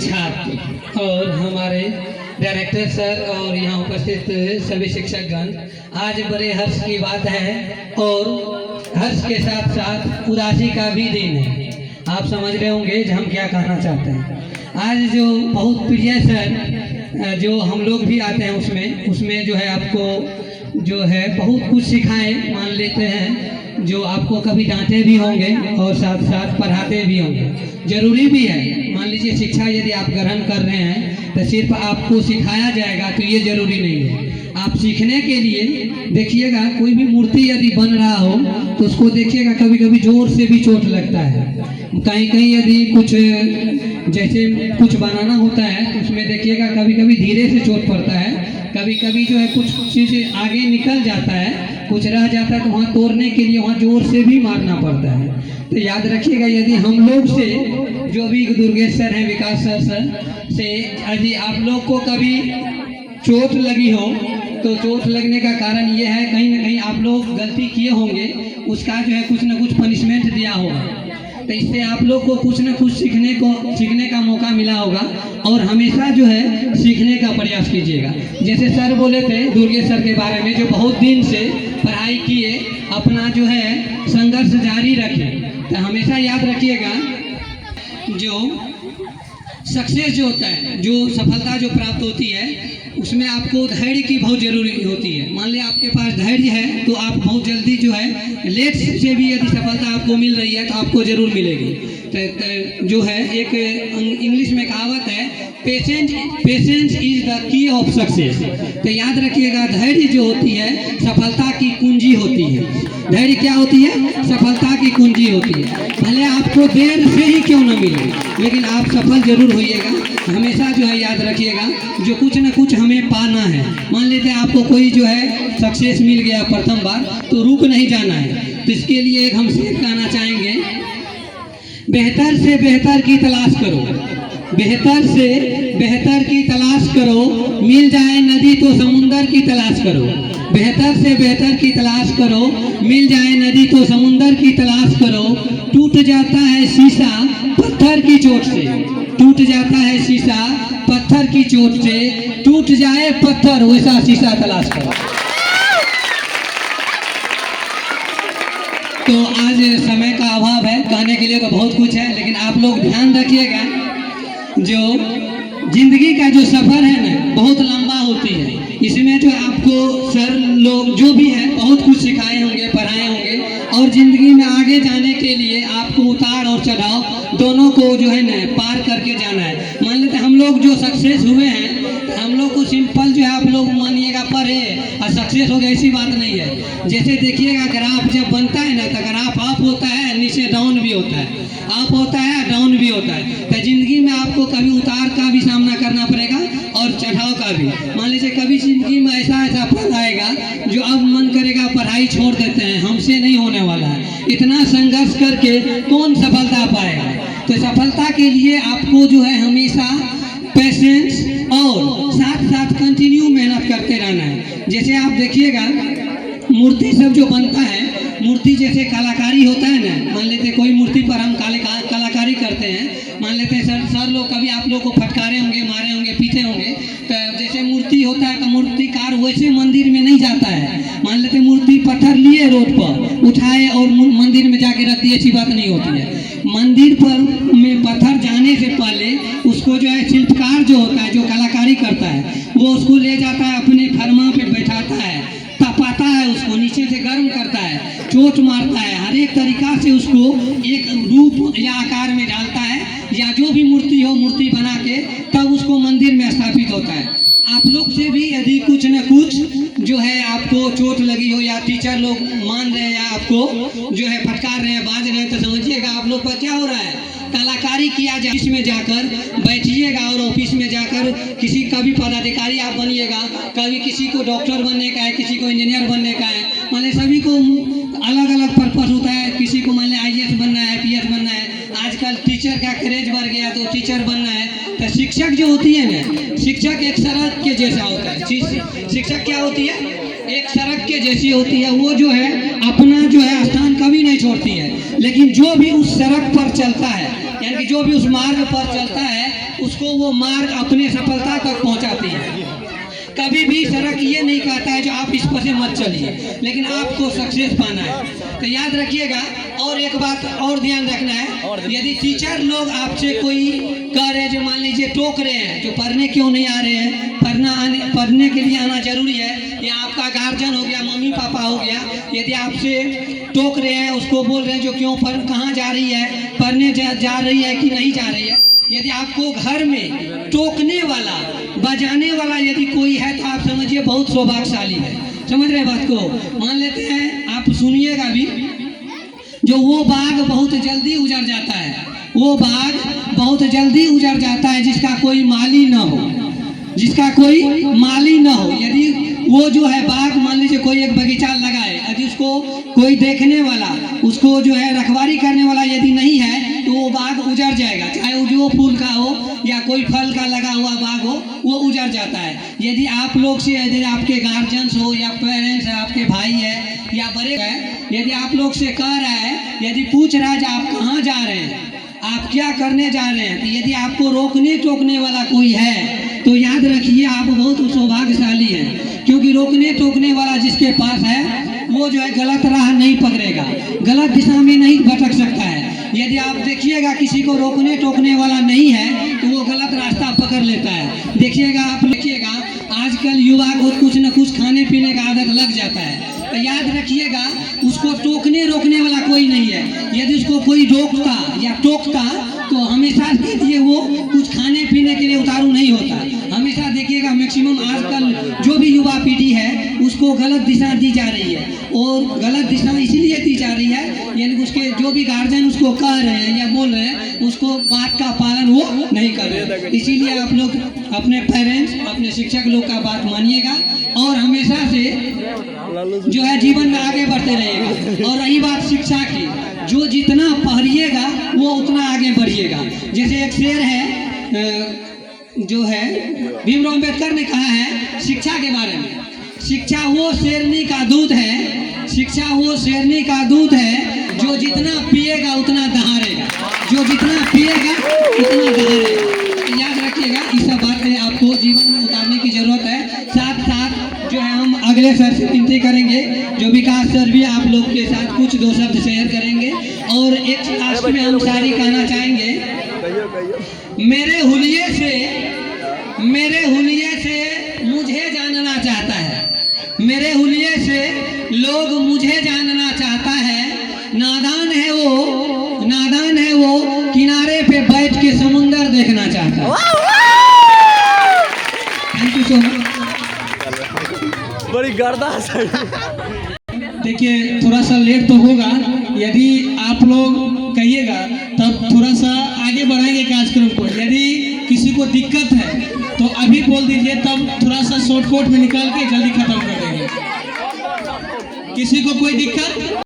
छात्र और हमारे डायरेक्टर सर और यहाँ उपस्थित सभी शिक्षकगण, आज बड़े हर्ष की बात है और हर्ष के साथ साथ उदासी का भी दिन है। आप समझ रहे होंगे जो हम क्या कहना चाहते हैं। आज जो बहुत प्रिय सर जो हम लोग भी आते हैं उसमें जो है आपको जो है बहुत कुछ सिखाए मान लेते हैं, जो आपको कभी डांटे भी होंगे और साथ साथ पढ़ाते भी होंगे। जरूरी भी है, मान लीजिए शिक्षा यदि आप ग्रहण कर रहे हैं तो सिर्फ आपको सिखाया जाएगा तो ये जरूरी नहीं है। आप सीखने के लिए देखिएगा, कोई भी मूर्ति यदि बन रहा हो तो उसको देखिएगा कभी कभी जोर से भी चोट लगता है। कहीं कहीं यदि कुछ जैसे कुछ बनाना होता है तो उसमें देखिएगा कभी कभी धीरे से चोट पड़ता है, कभी कभी जो है कुछ चीज़ आगे निकल जाता है, कुछ रह जाता है तो वहाँ तोड़ने के लिए वहाँ जोर से भी मारना पड़ता है। तो याद रखिएगा, यदि हम लोग से जो भी दुर्गेश सर हैं, विकास सर से यदि आप लोग को कभी चोट लगी हो तो चोट लगने का कारण ये है कहीं ना कहीं आप लोग गलती किए होंगे, उसका जो है कुछ ना कुछ पनिशमेंट दिया होगा। तो इससे आप लोग को कुछ ना कुछ सीखने का मौका मिला होगा और हमेशा जो है सीखने का प्रयास कीजिएगा। जैसे सर बोले थे दुर्गेश सर के बारे में, जो बहुत दिन से पढ़ाई किए, अपना जो है संघर्ष जारी रखे। तो हमेशा याद रखिएगा, जो सक्सेस जो होता है, जो सफलता जो प्राप्त होती है, उसमें आपको धैर्य की बहुत ज़रूरी होती है। मान लिया आपके पास धैर्य है तो आप बहुत जल्दी जो है लेट से भी यदि सफलता आपको मिल रही है तो आपको ज़रूर मिलेगी। तो जो है एक इंग्लिश में कहावत है, patience is the key of success. तो याद रखिएगा, धैर्य जो होती है सफलता की कुंजी होती है। धैर्य क्या होती है? सफलता की कुंजी होती है। भले आपको देर से ही क्यों न मिले, लेकिन आप सफल जरूर होइएगा। हमेशा जो है याद रखिएगा, जो कुछ न कुछ हमें पाना है। मान लेते हैं आपको कोई जो है सक्सेस मिल गया प्रथम बार, तो रुक नहीं जाना है। तो इसके लिए एक हम शेर कहना चाहेंगे, बेहतर से बेहतर की तलाश करो, बेहतर से बेहतर की तलाश करो, मिल जाए नदी तो समुंदर की तलाश करो। बेहतर से बेहतर की तलाश करो, मिल जाए नदी तो समुंदर की तलाश करो। टूट जाता है शीशा पत्थर की चोट से, टूट जाता है शीशा पत्थर की चोट से, टूट जाए पत्थर वैसा शीशा तलाश करो। तो आज समय का अभाव है, कहने के लिए तो बहुत कुछ है, लेकिन आप लोग ध्यान रखिएगा, जो जिंदगी का जो सफ़र है ना बहुत लंबा होती है। इसमें जो आपको सर लोग जो भी है बहुत कुछ सिखाए होंगे, पढ़ाए होंगे, और ज़िंदगी में आगे जाने के लिए आपको उतार और चढ़ाव दोनों को जो है ना पार करके जाना है। मान लेते हम लोग जो सक्सेस हुए हैं, हम लोग को सिंपल जो है आप लोग मानिएगा पढ़े और सक्सेस हो गया, ऐसी बात नहीं है। जैसे देखिएगा ग्राफ जब बनता है ना तो ग्राफ अप होता है, नीचे डाउन भी होता है, अप होता है डाउन भी होता है। तो ज़िंदगी में आपको कभी उतार का भी सामना करना पड़ेगा और चढ़ाव का भी। मान लीजिए कभी ज़िंदगी में ऐसा पल आएगा जो अब मन करेगा पढ़ाई छोड़ देते हैं, हमसे नहीं होने वाला है। इतना संघर्ष करके कौन सफलता पाएगा? तो सफलता के लिए आपको जो है हमेशा पेशेंस और साथ साथ कंटिन्यू मेहनत करते रहना है। जैसे आप देखिएगा मूर्ति सब जो बनता है, मूर्ति जैसे कलाकारी होता है ना, मान लेते कोई मूर्ति पर हम कलाकारी करते हैं, मान लेते हैं सर लोग कभी आप लोग को फटकारे होंगे, मारे होंगे, पीटे होंगे। तो जैसे मूर्ति होता है तो मूर्तिकार वैसे मंदिर में नहीं जाता है। मान लेते मूर्ति पत्थर लिए रोड पर उठाए और मंदिर में जाके रख दिए, अच्छी बात नहीं होती है। मंदिर पर में पत्थर जाने से पहले उसको जो है शिल्पकार जो होता है, जो कलाकारी करता है, वो उसको ले जाता है अपने फरमा पे बैठाता है, तपाता है, उसको नीचे से गर्म करता है, चोट मारता है, हर एक तरीका से उसको एक रूप या आकार में डालता है, या जो भी मूर्ति हो मूर्ति बना के तब उसको मंदिर में स्थापित होता है। आप लोग से भी यदि कुछ न कुछ जो है आपको चोट लगी हो, या टीचर लोग मान रहे हैं या आपको जो है फटकार रहे हैं, बाज रहे हैं, तो समझिएगा आप लोग पर क्या हो रहा है, कलाकारी किया जाए। इसमें जाकर बैठिएगा और ऑफिस में जाकर किसी का भी पदाधिकारी आप बनिएगा, कभी किसी को डॉक्टर बनने का है, किसी को इंजीनियर बनने का है, मान लीजिए सभी को अलग अलग पर्पस होता है। किसी को मान लिया IAS बनना है, PS बनना है, आजकल टीचर का क्रेज बढ़ गया तो टीचर बनना है। तो शिक्षक जो होती है ना, शिक्षक एक सड़क के जैसा होता है। शिक्षक क्या होती है? एक सड़क के जैसी होती है। वो जो है अपना जो है स्थान कभी नहीं छोड़ती है, लेकिन जो भी उस सड़क पर चलता है, यानी कि जो भी उस मार्ग पर चलता है उसको वो मार्ग अपने सफलता तक पहुंचाती है। कभी भी सड़क ये नहीं कहता है जो आप इस पर से मत चलिए, लेकिन आपको सक्सेस पाना है। तो याद रखिएगा। और एक बात और ध्यान रखना है, यदि टीचर लोग आपसे कोई कह रहे हैं, जो मान लीजिए टोक रहे हैं, जो पढ़ने क्यों नहीं आ रहे हैं, पढ़ने के लिए आना जरूरी है, या आपका गार्जियन हो गया, मम्मी पापा हो गया, यदि आपसे टोक रहे हैं, उसको बोल रहे हैं जो क्यों कहाँ जा रही है, पढ़ने जा रही है कि नहीं जा रही है, यदि आपको घर में टोकने वाला, बजाने वाला यदि कोई है, तो आप समझिए बहुत सौभाग्यशाली है। समझ रहे बात को? मान लेते हैं, आप सुनिएगा भी, जो वो बाग बहुत जल्दी उजड़ जाता है, वो बाग बहुत जल्दी उजड़ जाता है जिसका कोई माली न हो, जिसका कोई माली न हो। यदि वो जो है बाग, मान लीजिए कोई एक बगीचा लगाए, यदि उसको कोई देखने वाला, उसको जो है रखवाली करने वाला यदि नहीं है, तो वो बाग उजड़ जाएगा। चाहे वो जो फूल का हो या कोई फल का लगा हुआ बाग हो, वो उजड़ जाता है। यदि आप लोग से, यदि आपके गार्जियंस हो या पेरेंट्स है, आपके भाई है या बड़े है, यदि आप लोग से कह रहा है, यदि पूछ रहा है आप कहाँ जा रहे हैं, आप क्या करने जा रहे हैं, तो यदि आपको रोकने टोकने वाला कोई है, तो याद रखिए आप बहुत सौभाग्यशाली हैं। क्योंकि रोकने टोकने वाला जिसके पास है, वो जो है गलत राह नहीं पकड़ेगा, गलत दिशा में नहीं भटक सकता है। यदि आप देखिएगा किसी को रोकने टोकने वाला नहीं है, तो वो गलत रास्ता पकड़ लेता है। देखिएगा, आप देखिएगा आजकल युवा को कुछ न कुछ खाने पीने का आदत लग जाता है, तो याद रखिएगा उसको टोकने रोकने वाला कोई नहीं है। यदि उसको कोई रोकता या टोकता, तो हमेशा देखिए वो कुछ खाने पीने के लिए उतारू नहीं होता। हमेशा देखिएगा मैक्सिमम आजकल जो भी युवा पीढ़ी है, उसको गलत दिशा दी जा रही है, और गलत दिशा इसलिए दी जा रही है, यानी उसके जो भी गार्जियन उसको कह रहे हैं या बोल रहे हैं, उसको बात का पालन वो नहीं कर रहे। इसीलिए आप लोग अपने पेरेंट्स, अपने शिक्षक लोग का बात मानिएगा, और हमेशा से जो है जीवन में आगे बढ़ते रहिएगा। और रही बात शिक्षा की, जो जितना पढ़िएगा वो उतना आगे बढ़िएगा। जैसे एक शेर है, जो है भीमराव अम्बेडकर ने कहा है शिक्षा के बारे में, शिक्षा वो शेरनी का दूध है, शिक्षा वो शेरनी का दूध है, जो जितना पिएगा उतना दहाड़ेगा, जो जितना पिएगा उतना दहाड़ेगा। याद रखिएगा, इस सब बातें आपको जीवन में उतारने की जरूरत है। साथ साथ जो है हम अगले सर से विनती करेंगे, जो विकास सर भी आप लोग के साथ कुछ दो शब्द शेयर करेंगे। और एक लास्ट में हम शायरी कहना चाहेंगे, मेरे हुलिये से मुझे जानना चाहता है, मेरे हुलिये से लोग मुझे जानना चाहता है, नादान है वो किनारे पे बैठ के समुंदर देखना चाहता है। Thank you so much. बड़ी गर्दा। देखिए थोड़ा सा लेट तो होगा, यदि आप लोग कहिएगा तब थोड़ा सा आगे बढ़ाएंगे कार्यक्रम को। यदि किसी को दिक्कत है तो अभी बोल दीजिए, तब थोड़ा सा शॉर्टकट में निकाल के जल्दी खत्म कर देंगे। किसी को कोई दिक्कत?